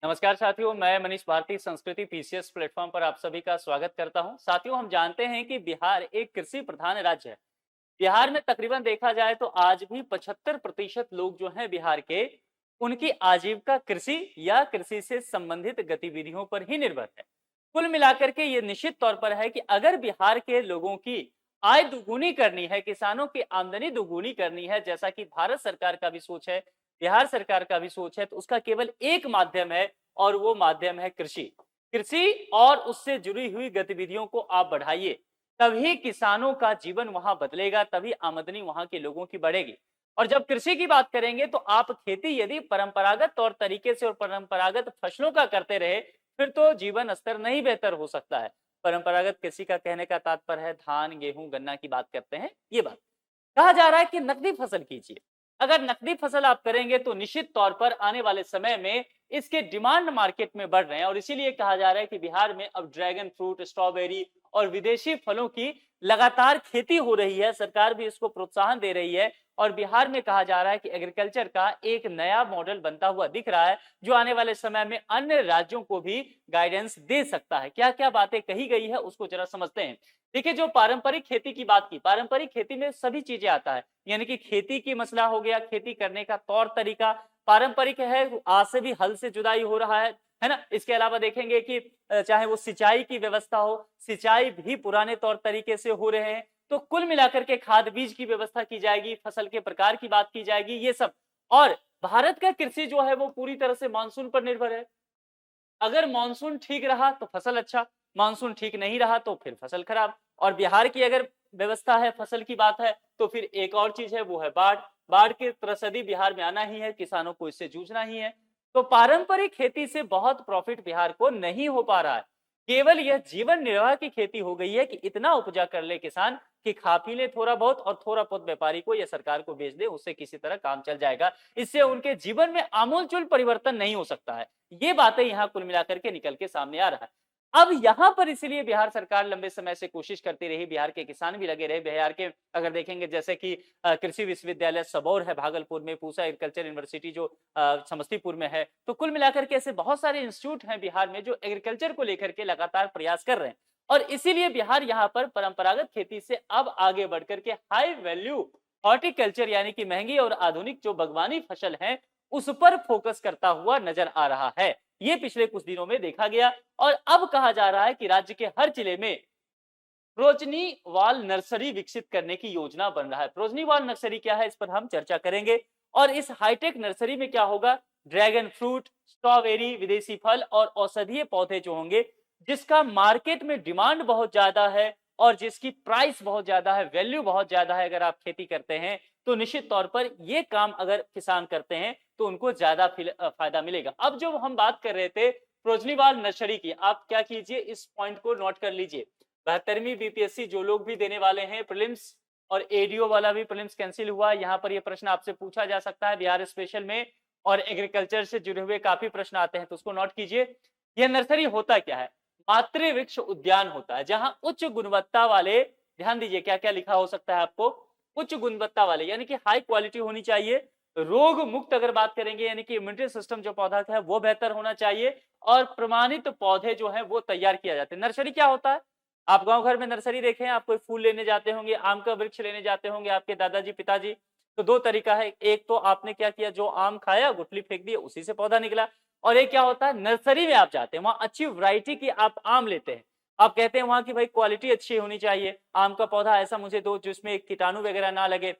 नमस्कार साथियों, मैं मनीष भारती संस्कृति पीसीएस प्लेटफॉर्म पर आप सभी का स्वागत करता हूं। साथियों, हम जानते हैं कि बिहार एक कृषि प्रधान राज्य है। बिहार में तकरीबन देखा जाए तो आज भी 75% लोग जो हैं बिहार के, उनकी आजीविका कृषि या कृषि से संबंधित गतिविधियों पर ही निर्भर है। कुल मिलाकर के ये निश्चित तौर पर है कि अगर बिहार के लोगों की आय दुगुनी करनी है, किसानों की आमदनी दुगुनी करनी है, जैसा कि भारत सरकार का भी सोच है, बिहार सरकार का भी सोच है, तो उसका केवल एक माध्यम है और वो माध्यम है कृषि। कृषि और उससे जुड़ी हुई गतिविधियों को आप बढ़ाइए, तभी किसानों का जीवन वहां बदलेगा, तभी आमदनी वहां के लोगों की बढ़ेगी। और जब कृषि की बात करेंगे तो आप खेती यदि परंपरागत तौर तरीके से और परंपरागत फसलों का करते रहे, फिर तो जीवन स्तर नहीं बेहतर हो सकता है। परंपरागत कृषि का कहने का तात्पर्य है धान, गेहूं, गन्ना की बात करते हैं, ये बात। कहा जा रहा है कि नकदी फसल कीजिए। अगर नकदी फसल आप करेंगे तो निश्चित तौर पर आने वाले समय में इसके डिमांड मार्केट में बढ़ रहे हैं और इसीलिए कहा जा रहा है कि बिहार में अब ड्रैगन फ्रूट, स्ट्रॉबेरी और विदेशी फलों की लगातार खेती हो रही है। सरकार भी इसको प्रोत्साहन दे रही है और बिहार में कहा जा रहा है कि एग्रीकल्चर का एक नया मॉडल बनता हुआ दिख रहा है, जो आने वाले समय में अन्य राज्यों को भी गाइडेंस दे सकता है। क्या क्या बातें कही गई है उसको जरा समझते हैं। देखिए, जो पारंपरिक खेती की बात की, पारंपरिक खेती में सभी चीजें आता है, यानी कि खेती की मसला हो गया, खेती करने का तौर तरीका पारंपरिक है, आज से भी हल से जुदाई हो रहा है ना। इसके अलावा देखेंगे कि चाहे वो सिंचाई की व्यवस्था हो, सिंचाई भी पुराने तौर तरीके से हो रहे हैं। तो कुल मिलाकर के खाद बीज की व्यवस्था की जाएगी, फसल के प्रकार की बात की जाएगी, ये सब। और भारत का कृषि जो है वो पूरी तरह से मानसून पर निर्भर है। अगर मानसून ठीक रहा तो फसल अच्छा, मानसून ठीक नहीं रहा तो फिर फसल खराब। और बिहार की अगर व्यवस्था है, फसल की बात है, तो फिर एक और चीज है, वो है बाढ़। बाढ़ की त्रसदी बिहार में आना ही है, किसानों को इससे जूझना ही है। तो पारंपरिक खेती से बहुत प्रॉफिट बिहार को नहीं हो पा रहा है। केवल यह जीवन निर्वाह की खेती हो गई है कि इतना उपजा कर ले किसान कि खा पी ले थोड़ा बहुत और थोड़ा बहुत व्यापारी को या सरकार को बेच दे, उससे किसी तरह काम चल जाएगा। इससे उनके जीवन में आमूलचूल परिवर्तन नहीं हो सकता है। ये बातें यहाँ कुल मिलाकर के निकल के सामने आ रहा है। अब यहाँ पर इसीलिए बिहार सरकार लंबे समय से कोशिश करती रही, बिहार के किसान भी लगे रहे। बिहार के अगर देखेंगे, जैसे कि कृषि विश्वविद्यालय सबौर है भागलपुर में, पूसा एग्रीकल्चर यूनिवर्सिटी जो समस्तीपुर में है, तो कुल मिलाकर के ऐसे बहुत सारे इंस्टीट्यूट हैं बिहार में जो एग्रीकल्चर को लेकर के लगातार प्रयास कर रहे हैं। और इसीलिए बिहार यहाँ पर परंपरागत खेती से अब आगे बढ़कर के हाई वैल्यू हॉर्टिकल्चर, यानी कि महंगी और आधुनिक जो बागवानी फसल है, उस पर फोकस करता हुआ नजर आ रहा है। ये पिछले कुछ दिनों में देखा गया और अब कहा जा रहा है कि राज्य के हर जिले में प्रोजनी वाल नर्सरी विकसित करने की योजना बन रहा है। प्रोजनी वाल नर्सरी क्या है, इस पर हम चर्चा करेंगे। और इस हाईटेक नर्सरी में क्या होगा, ड्रैगन फ्रूट, स्ट्रॉबेरी, विदेशी फल और औषधीय पौधे जो होंगे, जिसका मार्केट में डिमांड बहुत ज्यादा है और जिसकी प्राइस बहुत ज्यादा है, वैल्यू बहुत ज्यादा है। अगर आप खेती करते हैं तो निश्चित तौर पर ये काम अगर किसान करते हैं तो उनको ज्यादा फायदा मिलेगा। अब जो हम बात कर रहे थे प्रोजनीवाल नर्सरी की, आप क्या कीजिए, इस पॉइंट को नोट कर लीजिए। 72वीं बीपीएससी जो लोग भी देने वाले हैं प्रीलिम्स, और एडीओ वाला भी प्रीलिम्स कैंसिल हुआ, यहाँ पर ये प्रश्न आपसे पूछा जा सकता है बिहार स्पेशल में, और एग्रीकल्चर से जुड़े हुए काफी प्रश्न आते हैं, तो उसको नोट कीजिए। यह नर्सरी होता क्या है, मातृ वृक्ष उद्यान होता है, जहां उच्च गुणवत्ता वाले, ध्यान दीजिए क्या क्या लिखा हो सकता है आपको, उच्च गुणवत्ता वाले यानी कि हाई क्वालिटी होनी चाहिए, रोग मुक्त अगर बात करेंगे यानी कि इम्यूनिटी सिस्टम जो पौधा का है वो बेहतर होना चाहिए, और प्रमाणित पौधे जो है वो तैयार किया जाते हैं। नर्सरी क्या होता है, आप गांव घर में नर्सरी देखें, आप कोई फूल लेने जाते होंगे, आम का वृक्ष लेने जाते होंगे आपके दादाजी पिताजी, तो दो तरीका है, एक तो आपने क्या किया, जो आम खाया गुठली फेंक दी, उसी से पौधा निकला। और एक क्या होता है, नर्सरी में आप जाते हैं, वहां अच्छी वैरायटी की आप आम लेते हैं, आप कहते हैं वहां की भाई क्वालिटी अच्छी होनी चाहिए, आम का पौधा ऐसा मुझे दो जिसमें कीटाणु वगैरह ना लगे,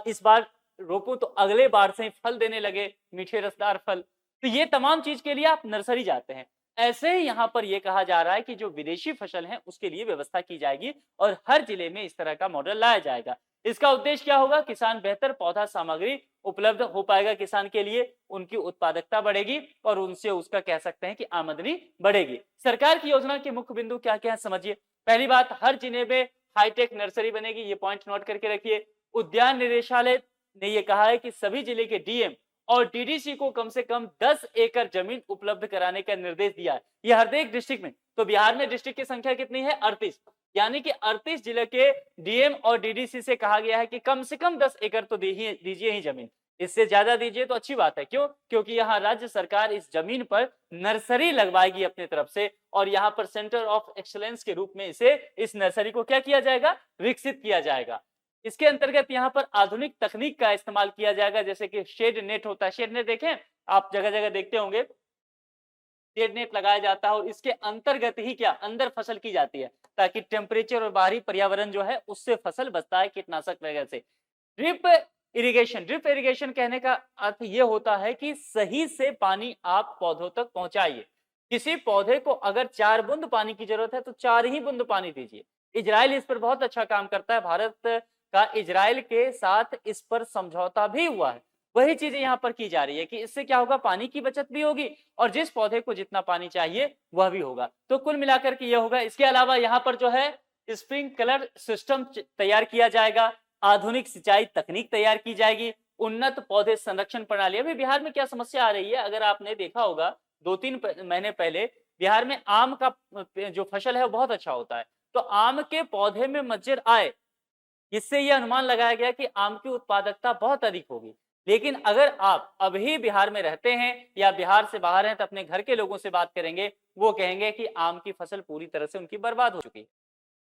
इस बार रोपो तो अगले बार से ही फल देने लगे, मीठे रसदार फल। तो ये तमाम चीज के लिए आप नर्सरी जाते हैं। ऐसे ही यहाँ पर यह कहा जा रहा है कि जो विदेशी फसल है उसके लिए व्यवस्था की जाएगी और हर जिले में इस तरह का मॉडल लाया जाएगा। इसका उद्देश्य क्या होगा, किसान बेहतर पौधा सामग्री उपलब्ध हो पाएगा किसान के लिए, उनकी उत्पादकता बढ़ेगी और उनसे उसका कह सकते हैं कि आमदनी बढ़ेगी। सरकार की योजना के मुख्य बिंदु क्या क्या है समझिए। पहली बात, हर जिले में हाईटेक नर्सरी बनेगी, ये पॉइंट नोट करके रखिए। उद्यान निदेशालय ने यह कहा है कि सभी जिले के डीएम और डीडीसी को कम से कम 10 एकड़ जमीन उपलब्ध कराने का निर्देश दिया है, ये हर एक डिस्ट्रिक्ट में। तो बिहार में डिस्ट्रिक्ट की संख्या कितनी है, 38, यानी कि 38 जिले के डीएम और डीडीसी से कहा गया है कि कम से कम 10 एकड़ तो दीजिए ही जमीन। इससे ज्यादा दीजिए तो अच्छी बात है। क्यों? क्योंकि यहाँ राज्य सरकार इस जमीन पर नर्सरी लगवाएगी अपनी तरफ से और यहाँ पर सेंटर ऑफ एक्सीलेंस के रूप में इस नर्सरी को क्या किया जाएगा? विकसित किया जाएगा। इसके अंतर्गत यहाँ पर आधुनिक तकनीक का इस्तेमाल किया जाएगा, जैसे कि शेड नेट होता है। शेड नेट देखें आप, जगह जगह देखते होंगे शेड नेट लगाया जाता है और इसके अंतर्गत ही क्या अंदर फसल की जाती है, ताकि टेम्परेचर और बाहरी पर्यावरण जो है उससे फसल बचता है कीटनाशक वगैरह से। ड्रिप इरिगेशन कहने का अर्थ ये होता है कि सही से पानी आप पौधों तक पहुंचाइए। किसी पौधे को अगर 4 बूंद पानी की जरूरत है तो 4 ही बूंद पानी दीजिए। इजराइल इस पर बहुत अच्छा काम करता है। भारत का इजराइल के साथ इस पर समझौता भी हुआ है। वही चीजें यहाँ पर की जा रही है कि इससे क्या होगा, पानी की बचत भी होगी और जिस पौधे को जितना पानी चाहिए वह भी होगा। तो कुल मिलाकर के ये होगा। इसके अलावा यहाँ पर जो है स्प्रिंकलर सिस्टम तैयार किया जाएगा, आधुनिक सिंचाई तकनीक तैयार की जाएगी, उन्नत पौधे संरक्षण प्रणाली। अभी बिहार में क्या समस्या आ रही है, अगर आपने देखा होगा 2-3 महीने पहले बिहार में आम का जो फसल है वो बहुत अच्छा होता है, तो आम के पौधे में मज्जर आए, इससे यह अनुमान लगाया गया कि आम की उत्पादकता बहुत अधिक होगी। लेकिन अगर आप अभी बिहार में रहते हैं या बिहार से बाहर हैं तो अपने घर के लोगों से बात करेंगे, वो कहेंगे कि आम की फसल पूरी तरह से उनकी बर्बाद हो चुकी है।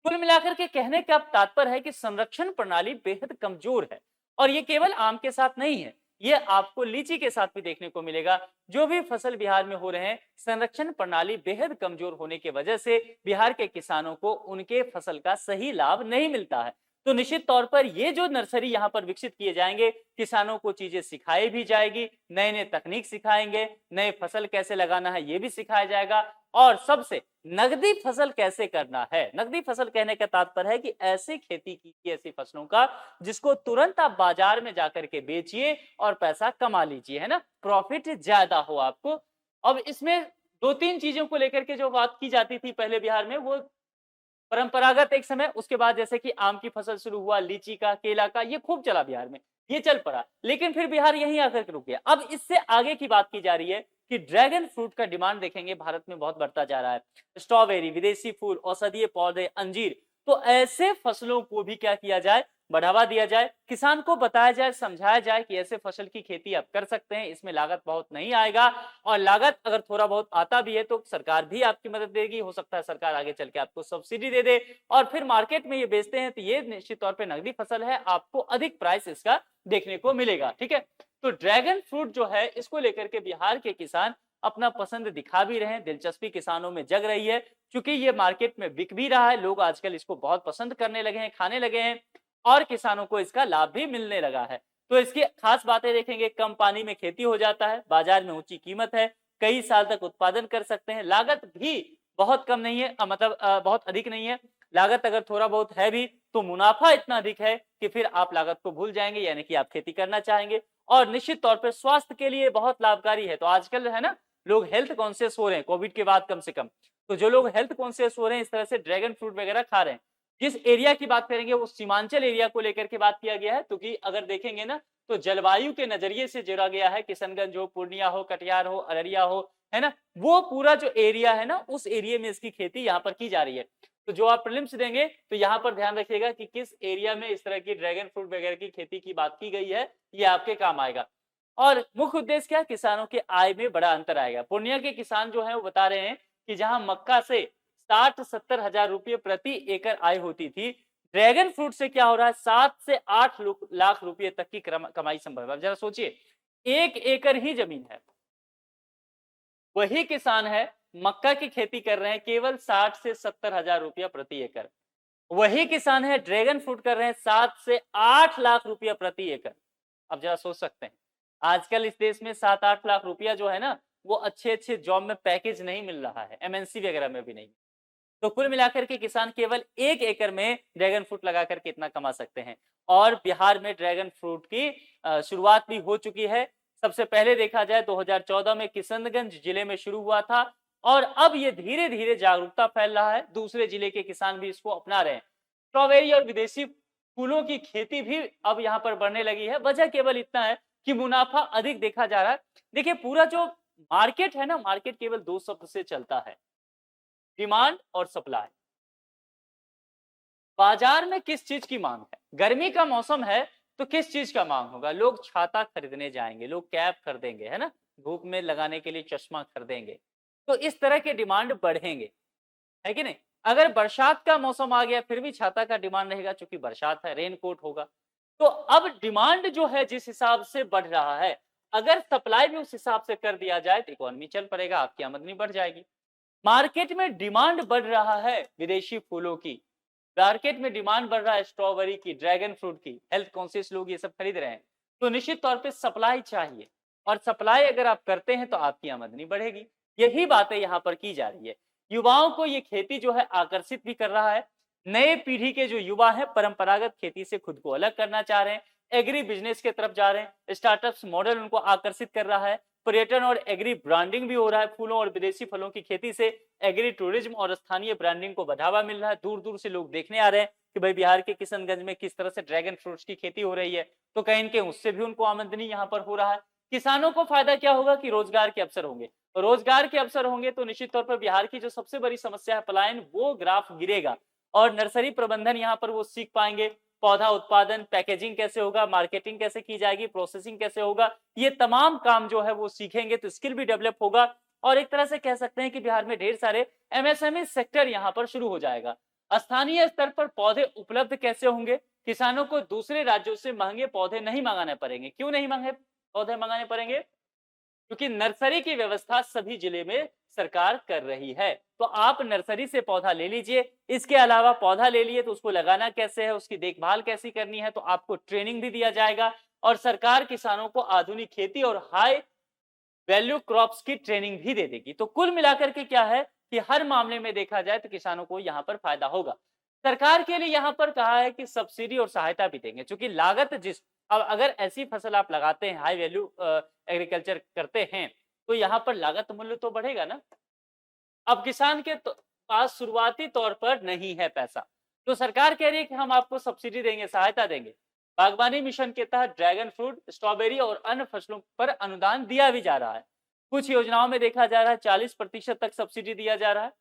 कुल मिलाकर के कहने का तात्पर्य है कि संरक्षण प्रणाली बेहद कमजोर है और ये केवल आम के साथ नहीं है, ये आपको लीची के साथ भी देखने को मिलेगा। जो भी फसल बिहार में हो रहे हैं, संरक्षण प्रणाली बेहद कमजोर होने की वजह से बिहार के किसानों को उनके फसल का सही लाभ नहीं मिलता है। तो निश्चित तौर पर ये जो नर्सरी यहाँ पर विकसित किए जाएंगे, किसानों को चीजें सिखाई भी जाएगी, नए नए तकनीक सिखाएंगे, नए फसल कैसे लगाना है ये भी सिखाया जाएगा और सबसे नगदी फसल कैसे करना है। नगदी फसल कहने का तात्पर्य है कि ऐसी खेती कीजिए ऐसी फसलों का जिसको तुरंत आप बाजार में जाकर के बेचिए और पैसा कमा लीजिए, है ना, प्रॉफिट ज्यादा हो आपको। अब इसमें 2-3 चीजों को लेकर के जो बात की जाती थी पहले बिहार में, वो परंपरागत एक समय, उसके बाद जैसे कि आम की फसल शुरू हुआ, लीची का, केला का, ये खूब चला बिहार में, ये चल पड़ा, लेकिन फिर बिहार यहीं आकर के रुक गया। अब इससे आगे की बात की जा रही है कि ड्रैगन फ्रूट का डिमांड देखेंगे भारत में बहुत बढ़ता जा रहा है। स्ट्रॉबेरी, विदेशी फूल, औषधीय पौधे, अंजीर, तो ऐसे फसलों को भी क्या किया जाए, बढ़ावा दिया जाए, किसान को बताया जाए, समझाया जाए कि ऐसे फसल की खेती आप कर सकते हैं, इसमें लागत बहुत नहीं आएगा और लागत अगर थोड़ा बहुत आता भी है तो सरकार भी आपकी मदद देगी। हो सकता है सरकार आगे चल के आपको सब्सिडी दे दे और फिर मार्केट में ये बेचते हैं तो ये निश्चित तौर पे नकदी फसल है, आपको अधिक प्राइस इसका देखने को मिलेगा। ठीक है, तो ड्रैगन फ्रूट जो है इसको लेकर के बिहार के किसान अपना पसंद दिखा भी रहे हैं, दिलचस्पी किसानों में जग रही है, क्योंकि ये मार्केट में बिक भी रहा है, लोग आजकल इसको बहुत पसंद करने लगे हैं, खाने लगे हैं और किसानों को इसका लाभ भी मिलने लगा है। तो इसकी खास बातें देखेंगे, कम पानी में खेती हो जाता है, बाजार में ऊंची कीमत है, कई साल तक उत्पादन कर सकते हैं, लागत भी बहुत कम नहीं है, मतलब बहुत अधिक नहीं है, लागत अगर थोड़ा बहुत है भी तो मुनाफा इतना अधिक है कि फिर आप लागत को भूल जाएंगे, यानी कि आप खेती करना चाहेंगे और निश्चित तौर पर स्वास्थ्य के लिए बहुत लाभकारी है। तो आजकल है ना, लोग हेल्थ कॉन्शियस हो रहे हैं कोविड के बाद कम से कम, तो जो लोग हेल्थ कॉन्शियस हो रहे हैं इस तरह से ड्रैगन फ्रूट वगैरह खा रहे हैं। जिस एरिया की बात करेंगे वो सीमांचल एरिया को लेकर के बात किया गया है, क्योंकि अगर देखेंगे ना तो जलवायु के नजरिए से जोड़ा गया है, किशनगंज हो, पूर्णिया हो, कटिहार हो, अररिया हो, है ना, वो पूरा जो एरिया है ना उस एरिया में इसकी खेती यहाँ पर की जा रही है। तो जो आप प्रीलिम्स देंगे तो यहाँ पर ध्यान रखिएगा कि किस एरिया में इस तरह की ड्रैगन फ्रूट वगैरह की खेती की बात की गई है, ये आपके काम आएगा। और मुख्य उद्देश्य क्या, किसानों के आय में बड़ा अंतर आएगा। पूर्णिया के किसान जो है वो बता रहे हैं कि जहां मक्का से 60-70 हजार रुपये प्रति एकड़ आय होती थी, ड्रैगन फ्रूट से क्या हो रहा है, 7 से 8 लाख रुपए तक की कमाई संभव है। जरा सोचिए, 1 एकड़ ही जमीन है, वही किसान है मक्का की खेती कर रहे हैं केवल 60 से 70 हजार रुपया प्रति एकड़, वही किसान है ड्रैगन फ्रूट कर रहे हैं 7 से 8 लाख रुपया प्रति एकड़। अब जरा सोच सकते हैं, आजकल इस देश में 7-8 लाख रुपया जो है ना वो अच्छे अच्छे जॉब में पैकेज नहीं मिल रहा है, एमएनसी वगैरह में भी नहीं। तो कुल मिलाकर के किसान केवल 1 एकड़ में ड्रैगन फ्रूट लगा करके इतना कमा सकते हैं। और बिहार में ड्रैगन फ्रूट की शुरुआत भी हो चुकी है। सबसे पहले देखा जाए 2014 में किशनगंज जिले में शुरू हुआ था और अब ये धीरे धीरे जागरूकता फैल रहा है, दूसरे जिले के किसान भी इसको अपना रहे हैं। स्ट्रॉबेरी और विदेशी फूलों की खेती भी अब यहाँ पर बढ़ने लगी है। वजह केवल इतना है कि मुनाफा अधिक देखा जा रहा है। देखिए, पूरा जो मार्केट है ना, मार्केट केवल 2 शब्द से चलता है, डिमांड और सप्लाई। बाजार में किस चीज की मांग है, गर्मी का मौसम है तो किस चीज का मांग होगा? लोग छाता खरीदने जाएंगे, लोग कैप खरीदेंगे, है ना, धूप में लगाने के लिए चश्मा खरीदेंगे। तो इस तरह के डिमांड बढ़ेंगे, है कि नहीं? अगर बरसात का मौसम आ गया फिर भी छाता का डिमांड रहेगा, क्योंकि बरसात है, रेनकोट होगा। तो अब डिमांड जो है जिस हिसाब से बढ़ रहा है, अगर सप्लाई भी उस हिसाब से कर दिया जाए तो इकोनॉमी चल पड़ेगा, आपकी आमदनी बढ़ जाएगी। मार्केट में डिमांड बढ़ रहा है विदेशी फूलों की, मार्केट में डिमांड बढ़ रहा है स्ट्रॉबेरी की, ड्रैगन फ्रूट की, हेल्थ कॉन्शियस लोग ये सब खरीद रहे हैं, तो निश्चित तौर पे सप्लाई चाहिए, और सप्लाई अगर आप करते हैं तो आपकी आमदनी बढ़ेगी। यही बातें यहाँ पर की जा रही है। युवाओं को ये खेती जो है आकर्षित भी कर रहा है। नए पीढ़ी के जो युवा है परंपरागत खेती से खुद को अलग करना चाह रहे हैं, एग्री बिजनेस की तरफ जा रहे हैं, स्टार्टअप्स मॉडल उनको आकर्षित कर रहा है, पर्यटन और एग्री ब्रांडिंग भी हो रहा है। फूलों और विदेशी फलों की खेती से एग्री टूरिज्म और स्थानीय ब्रांडिंग को बढ़ावा मिल रहा है। दूर दूर से लोग देखने आ रहे हैं कि भाई बिहार के किशनगंज में किस तरह से ड्रैगन फ्रूट्स की खेती हो रही है, तो कहीं न कहीं उससे भी उनको आमदनी यहाँ पर हो रहा है। किसानों को फायदा क्या होगा कि रोजगार के अवसर होंगे, रोजगार के अवसर होंगे तो निश्चित तौर पर बिहार की जो सबसे बड़ी समस्या है पलायन, वो ग्राफ गिरेगा, और नर्सरी प्रबंधन यहाँ पर वो सीख पाएंगे। पौधा उत्पादन, पैकेजिंग कैसे होगा, मार्केटिंग कैसे की जाएगी, प्रोसेसिंग कैसे होगा, ये तमाम काम जो है वो सीखेंगे, तो स्किल भी डेवलप होगा। और एक तरह से कह सकते हैं कि बिहार में ढेर सारे एमएसएमई सेक्टर यहाँ पर शुरू हो जाएगा। स्थानीय स्तर पर पौधे उपलब्ध कैसे होंगे? किसानों को दूसरे राज्यों से महंगे पौधे नहीं मंगाने पड़ेंगे। क्यों नहीं महंगे पौधे मंगाने पड़ेंगे? क्योंकि नर्सरी की व्यवस्था सभी जिले में सरकार कर रही है, तो आप नर्सरी से पौधा ले लीजिए। इसके अलावा पौधा ले लिए तो उसको लगाना कैसे है, उसकी देखभाल कैसी करनी है, तो आपको ट्रेनिंग भी दिया जाएगा, और सरकार किसानों को आधुनिक खेती और हाई वैल्यू क्रॉप्स की ट्रेनिंग भी दे देगी। तो कुल मिलाकर के क्या है कि हर मामले में देखा जाए तो किसानों को यहाँ पर फायदा होगा। सरकार के लिए यहाँ पर कहा है कि सब्सिडी और सहायता भी देंगे, क्योंकि लागत जिस, अब अगर ऐसी फसल आप लगाते हैं, हाई वैल्यू एग्रीकल्चर करते हैं, तो यहाँ पर लागत मूल्य तो बढ़ेगा ना। अब किसान के पास शुरुआती तौर पर नहीं है पैसा, तो सरकार कह रही है कि हम आपको सब्सिडी देंगे, सहायता देंगे। बागवानी मिशन के तहत ड्रैगन फ्रूट, स्ट्रॉबेरी और अन्य फसलों पर अनुदान दिया भी जा रहा है। कुछ योजनाओं में देखा जा रहा है 40% तक सब्सिडी दिया जा रहा है।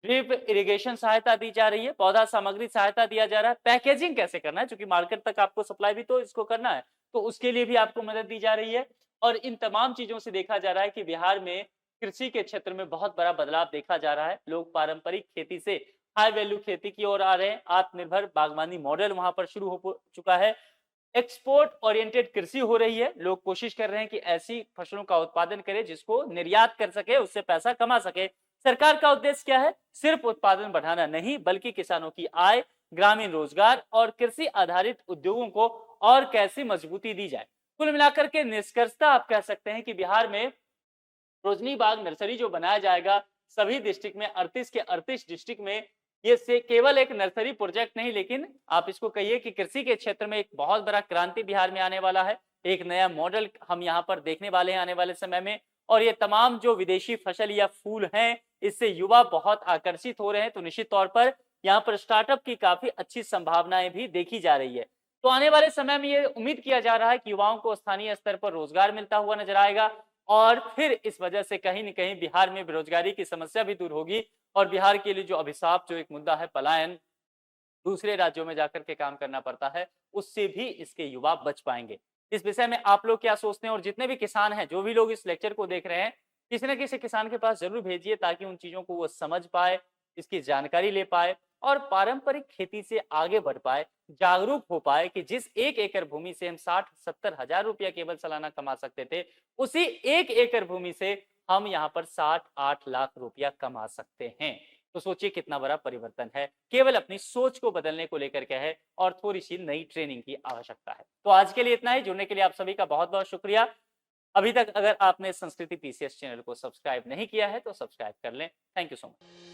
ड्रिप इरिगेशन सहायता दी जा रही है, पौधा सामग्री सहायता दिया जा रहा है। पैकेजिंग कैसे करना है, क्योंकि मार्केट तक आपको सप्लाई भी तो इसको करना है, तो उसके लिए भी आपको मदद दी जा रही है। और इन तमाम चीजों से देखा जा रहा है कि बिहार में कृषि के क्षेत्र में बहुत बड़ा बदलाव देखा जा रहा है। लोग पारंपरिक खेती से हाई वैल्यू खेती की ओर आ रहे हैं। आत्मनिर्भर बागवानी मॉडल वहां पर शुरू हो चुका है। एक्सपोर्ट ओरिएंटेड कृषि हो रही है। लोग कोशिश कर रहे हैं कि ऐसी फसलों का उत्पादन करें जिसको निर्यात कर सके, उससे पैसा कमा सके। सरकार का उद्देश्य क्या है? सिर्फ उत्पादन बढ़ाना नहीं, बल्कि किसानों की आय, ग्रामीण रोजगार और कृषि आधारित उद्योगों को और कैसी मजबूती दी जाए। कुल मिलाकर के निष्कर्षता आप कह सकते हैं कि बिहार में रोजनी बाग नर्सरी जो बनाया जाएगा, सभी डिस्ट्रिक्ट में 38 के 38 डिस्ट्रिक्ट में, ये से केवल एक नर्सरी प्रोजेक्ट नहीं, लेकिन आप इसको कहिए कि कृषि के क्षेत्र में एक बहुत बड़ा क्रांति बिहार में आने वाला है। एक नया मॉडल हम यहाँ पर देखने वाले हैं आने वाले समय में। और ये तमाम जो विदेशी फसल या फूल हैं, इससे युवा बहुत आकर्षित हो रहे हैं, तो निश्चित तौर पर यहाँ पर स्टार्टअप की काफी अच्छी संभावनाएं भी देखी जा रही है। तो आने वाले समय में ये उम्मीद किया जा रहा है कि युवाओं को स्थानीय स्तर पर रोजगार मिलता हुआ नजर आएगा, और फिर इस वजह से कहीं न कहीं बिहार में बेरोजगारी की समस्या भी दूर होगी, और बिहार के लिए जो अभिशाप, जो एक मुद्दा है पलायन, दूसरे राज्यों में जाकर के काम करना पड़ता है, उससे भी इसके युवा बच पाएंगे। इस विषय में आप लोग क्या सोचते हैं? और जितने भी किसान हैं, जो भी लोग इस लेक्चर को देख रहे हैं, किसी न किसी किसान के पास जरूर भेजिए, ताकि उन चीजों को वो समझ पाए, इसकी जानकारी ले पाए और पारंपरिक खेती से आगे बढ़ पाए, जागरूक हो पाए कि जिस 1 एकड़ भूमि से हम 60-70 हजार रुपया केवल सालाना कमा सकते थे, उसी 1 एकड़ भूमि से हम यहाँ पर 7-8 लाख रुपया कमा सकते हैं। तो सोचिए कितना बड़ा परिवर्तन है। केवल अपनी सोच को बदलने को लेकर के है, और थोड़ी सी नई ट्रेनिंग की आवश्यकता है। तो आज के लिए इतना ही। जुड़ने के लिए आप सभी का बहुत बहुत शुक्रिया। अभी तक अगर आपने संस्कृति पीसीएस चैनल को सब्सक्राइब नहीं किया है तो सब्सक्राइब कर लें। Thank you so much.